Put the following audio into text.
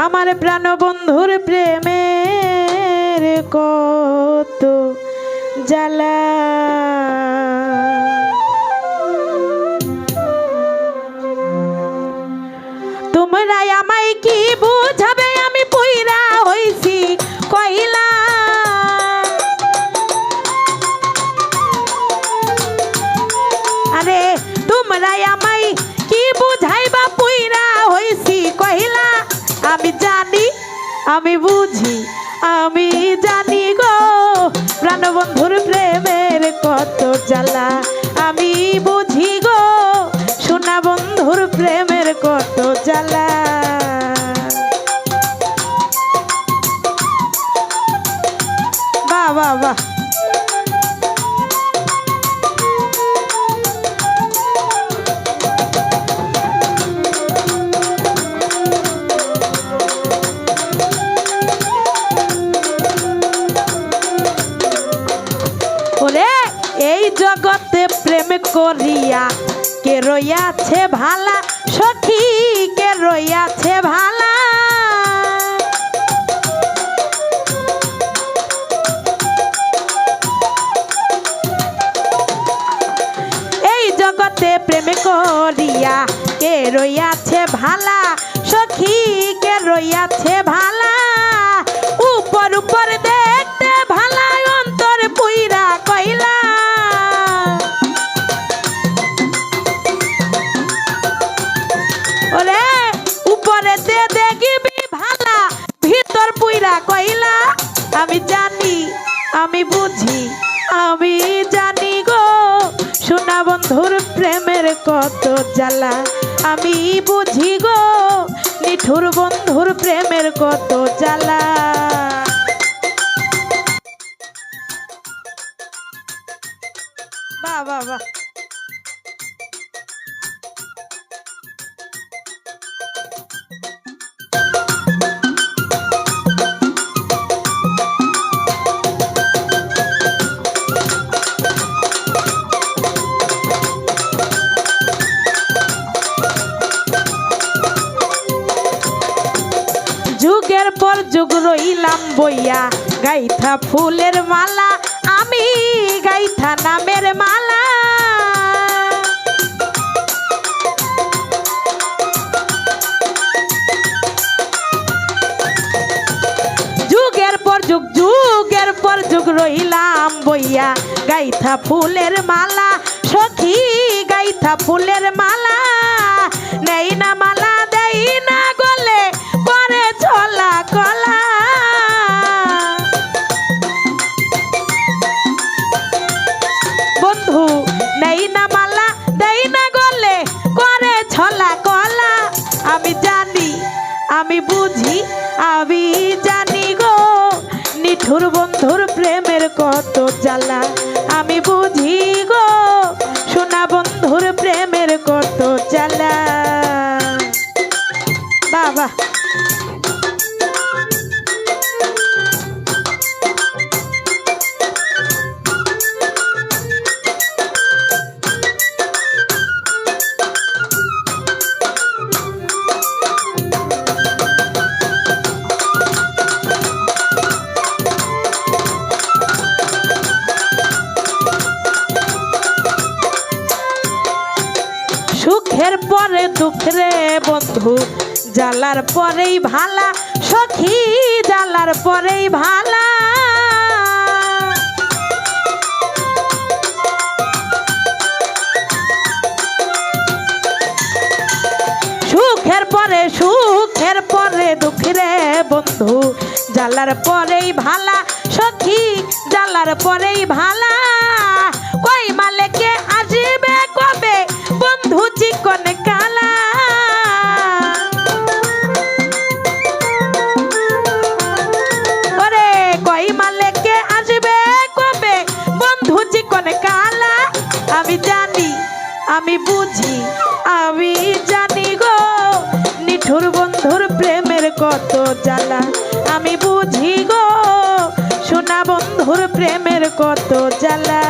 আমার প্রাণ বন্ধুর প্রেমের কত জ্বালা তোমরা আমায় কি বুঝাবে আমি পুইরা হইছি কইলা আরে তোমরা আমায় কি বুঝাইবা পুইরা হইছি কইলা আমি জানি আমি বুঝি আমি জানি গো প্রাণ বন্ধুর প্রেমের কত জ্বালা আমি বুঝি গো সোনা বন্ধুর প্রেমের কত জ্বালা বাহ বাহ বাহ এই জগতে প্রেম করিয়া কে রইয়াছে ভালা সখী কে রইয়াছে ভালা এই জগতে প্রেম করিয়া কে রইয়াছে ভালা সখী কে রইয়াছে ভালা উপর উপর দেখতে ভালা অন্তর পুইরা কইলা ওরে উপরে দে দেখিবি ভালা ভিতর পুইরা কইলা আমি জানি আমি বুঝি আমি জানি গো সোনা বন্ধুর প্রেমের কত জ্বালা আমি বুঝি গো নিঠুর বন্ধুর প্রেমের কত জ্বালা বাহ বাহ বাহ যুগের পর যুগ রইলাম বইয়া গাইথা ফুলের মালা আমি গাইথা নামের মালা যুগের পর যুগ রইলাম বইয়া গাইথা ফুলের মালা সখী গাইথা ফুলের মালা নেই না মালা দেই না গলে পরে চলা কলা বন্ধু নেই না মালা দেই না গলে করে ছলা কলা আমি জানি আমি বুঝি আমি জানি গো নিঠুর বন্ধুর প্রেমের কত জ্বালা আমি বুঝি গো সোনা বন্ধুর প্রেমের কত জ্বালা বাবা সুখের পরে দুঃখ রে বন্ধু জ্বালার পরেই ভালা সখী জ্বালার পরেই ভালা সুখের পরে দুঃখ রে বন্ধু জ্বালার পরেই ভালা সখী জ্বালার পরেই ভালা কই মালেকে আসবে কবে বন্ধু চিকন কালা ওরে কই মালেকে আসবে কবে বন্ধু চিকন কালা আমি জানি আমি বুঝি আমি জানি গো নিঠুর বন্ধুর প্রেমের কত জ্বালা আমি বুঝি গো সোনা বন্ধুর প্রেমের কত জ্বালা